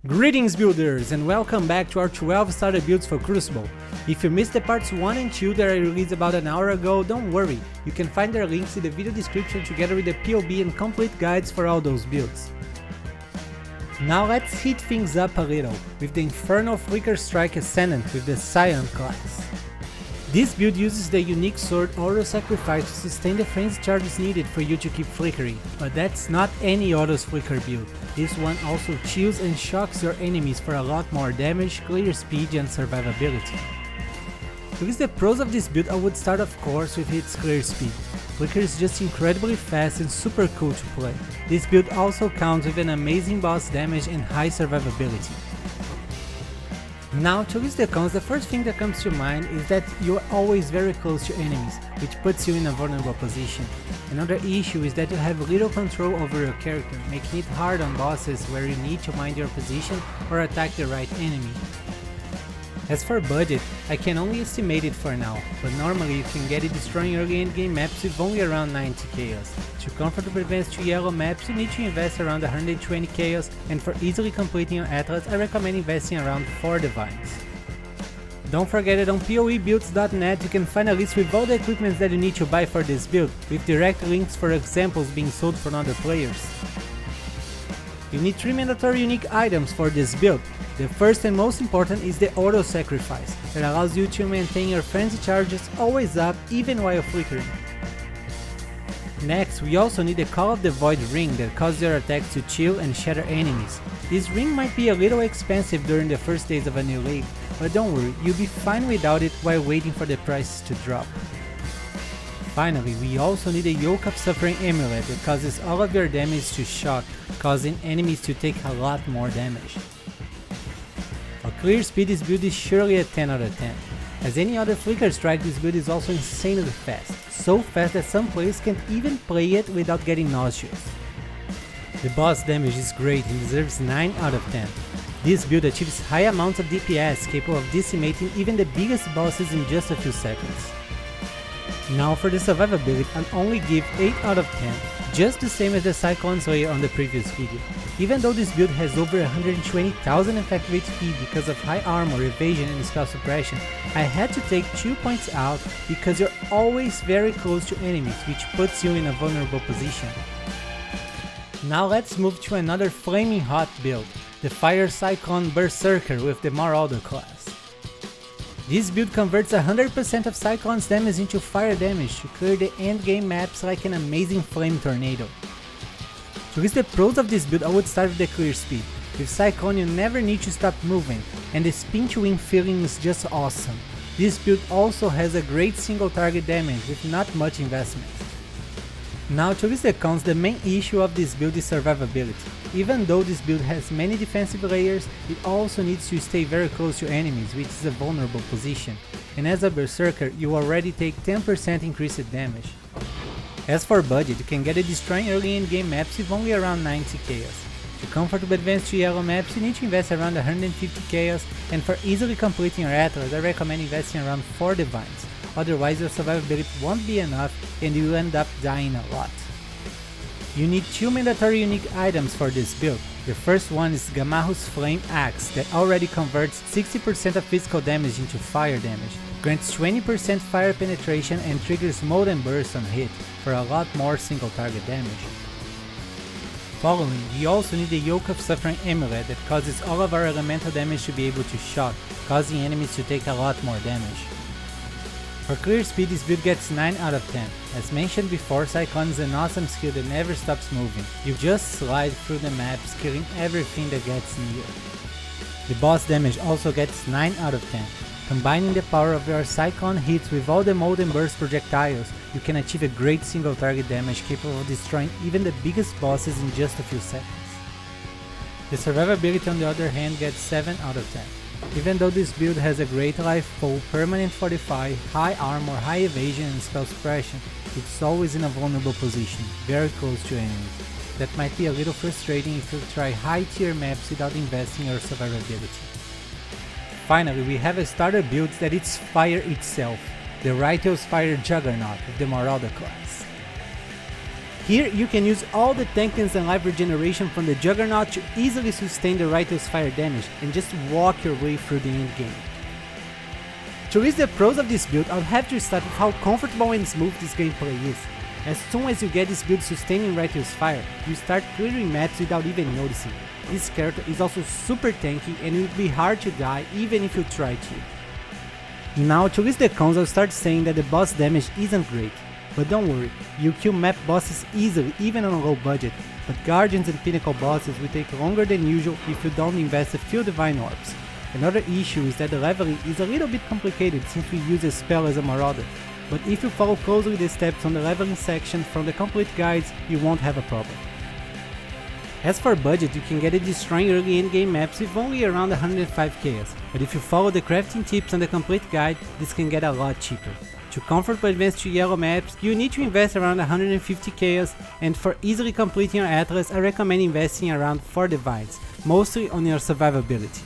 Greetings builders and welcome back to our 12 starter builds for Crucible. If you missed the parts 1 and 2 that I released about an hour ago, don't worry, you can find their links in the video description together with the PoE and complete guides for all those builds. Now let's heat things up a little with the Inferno Flicker Strike Ascendant with the Cyclone class. This build uses the unique sword auto sacrifice to sustain the frenzy charges needed for you to keep flickering, but that's not any auto's flicker build. This one also chills and shocks your enemies for a lot more damage, clear speed and survivability. To list the pros of this build, I would start of course with its clear speed. Flicker is just incredibly fast and super cool to play. This build also counts with an amazing boss damage and high survivability. Now to list the cons, the first thing that comes to mind is that you are always very close to enemies, which puts you in a vulnerable position. Another issue is that you have little control over your character, making it hard on bosses where you need to mind your position or attack the right enemy. As for budget, I can only estimate it for now, but normally you can get it destroying early endgame maps with only around 90 chaos. To comfortably advance to yellow maps you need to invest around 120 chaos, and for easily completing your atlas I recommend investing around 4 divines. Don't forget that on PoEbuilds.net you can find a list with all the equipments that you need to buy for this build, with direct links for examples being sold from other players. You need 3 mandatory unique items for this build. The first and most important is the auto sacrifice, that allows you to maintain your frenzy charges always up even while flickering. Next, we also need the Call of the Void ring that causes your attacks to chill and shatter enemies. This ring might be a little expensive during the first days of a new league, but don't worry, you'll be fine without it while waiting for the prices to drop. Finally, we also need a Yoke of Suffering amulet that causes all of your damage to shock, causing enemies to take a lot more damage. For clear speed, this build is surely a 10 out of 10. As any other flicker strike, this build is also insanely fast, so fast that some players can't even play it without getting nauseous. The boss damage is great and deserves 9 out of 10. This build achieves high amounts of DPS capable of decimating even the biggest bosses in just a few seconds. Now for the survivability, I'll only give 8 out of 10, just the same as the Cyclone Slayer on the previous video. Even though this build has over 120,000 effective HP because of high armor, evasion and spell suppression, I had to take 2 points out because you're always very close to enemies, which puts you in a vulnerable position. Now let's move to another flaming hot build, the Fire Cyclone Berserker with the Marauder class. This build converts 100% of Cyclone's damage into fire damage to clear the endgame maps like an amazing flame tornado. To list the pros of this build, I would start with the clear speed. With Cyclone you never need to stop moving, and the spin to win feeling is just awesome. This build also has a great single target damage with not much investment. Now to list the cons, the main issue of this build is survivability. Even though this build has many defensive layers, it also needs to stay very close to enemies, which is a vulnerable position. And as a berserker, you already take 10% increased damage. As for budget, you can get it destroying early in-game maps with only around 90 chaos. To comfortably advance to yellow maps, you need to invest around 150 chaos, and for easily completing your atlas, I recommend investing around 4 divines. Otherwise your survivability won't be enough and you'll end up dying a lot. You need 2 mandatory unique items for this build. The first one is Gamahu's Flame Axe that already converts 60% of physical damage into fire damage, grants 20% fire penetration and triggers Molten Burst on hit for a lot more single target damage. Following, we also need the Yoke of Suffering amulet that causes all of our elemental damage to be able to shock, causing enemies to take a lot more damage. For clear speed, this build gets 9 out of 10. As mentioned before, Cyclone is an awesome skill that never stops moving. You just slide through the maps, killing everything that gets near. The boss damage also gets 9 out of 10. Combining the power of your Cyclone hits with all the Molten Burst projectiles, you can achieve a great single target damage capable of destroying even the biggest bosses in just a few seconds. The survivability on the other hand gets 7 out of 10. Even though this build has a great life pool, permanent fortify, high armor, high evasion and spell suppression, it's always in a vulnerable position, very close to enemies. That might be a little frustrating if you try high tier maps without investing your survivability. Finally, we have a starter build that is fire itself, the Righteous Fire Juggernaut with the Marauder class. Here you can use all the tankness and life regeneration from the Juggernaut to easily sustain the Righteous Fire damage and just walk your way through the endgame. To list the pros of this build, I'll have to start with how comfortable and smooth this gameplay is. As soon as you get this build sustaining Righteous Fire, you start clearing maps without even noticing. This character is also super tanky and it will be hard to die even if you try to. Now to list the cons, I'll start saying that the boss damage isn't great. But don't worry, you kill map bosses easily even on a low budget, but Guardians and Pinnacle bosses will take longer than usual if you don't invest a few Divine Orbs. Another issue is that the leveling is a little bit complicated since we use a spell as a Marauder, but if you follow closely the steps on the leveling section from the complete guides, you won't have a problem. As for budget, you can get it destroying early endgame maps with only around 105 chaos, but if you follow the crafting tips on the complete guide, this can get a lot cheaper. To comfortably advance to yellow maps, you need to invest around 150 chaos, and for easily completing your Atlas, I recommend investing around 4 divines, mostly on your survivability.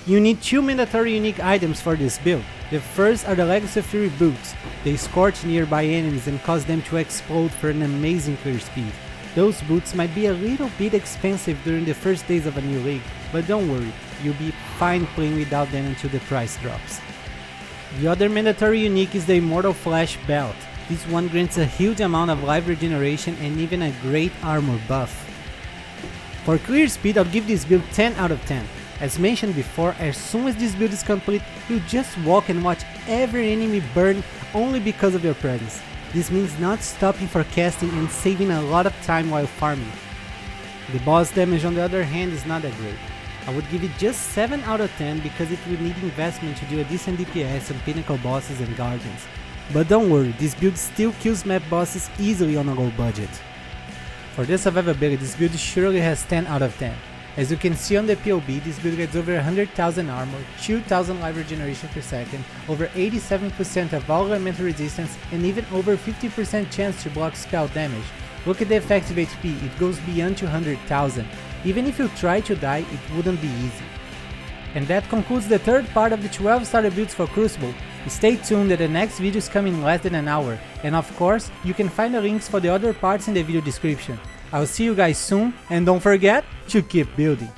You need 2 mandatory unique items for this build. The first are the Legacy of Fury boots. They scorch nearby enemies and cause them to explode for an amazing clear speed. Those boots might be a little bit expensive during the first days of a new league, but don't worry, you'll be fine playing without them until the price drops. The other mandatory unique is the Immortal Flash belt. This one grants a huge amount of life regeneration and even a great armor buff. For clear speed, I'll give this build 10 out of 10. As mentioned before, as soon as this build is complete, you just walk and watch every enemy burn only because of your presence. This means not stopping for casting and saving a lot of time while farming. The boss damage on the other hand is not that great. I would give it just 7 out of 10 because it will need investment to do a decent DPS on Pinnacle bosses and Guardians. But don't worry, this build still kills map bosses easily on a low budget. For the survivability, this build surely has 10 out of 10. As you can see on the POB, this build gets over 100,000 armor, 2000 life regeneration per second, over 87% of all elemental resistance, and even over 50% chance to block spell damage. Look at the effective HP, it goes beyond 200,000. Even if you try to die, it wouldn't be easy. And that concludes the third part of the 12 starter builds for Crucible. Stay tuned that the next video is coming in less than an hour, and of course, you can find the links for the other parts in the video description. I'll see you guys soon, and don't forget to keep building.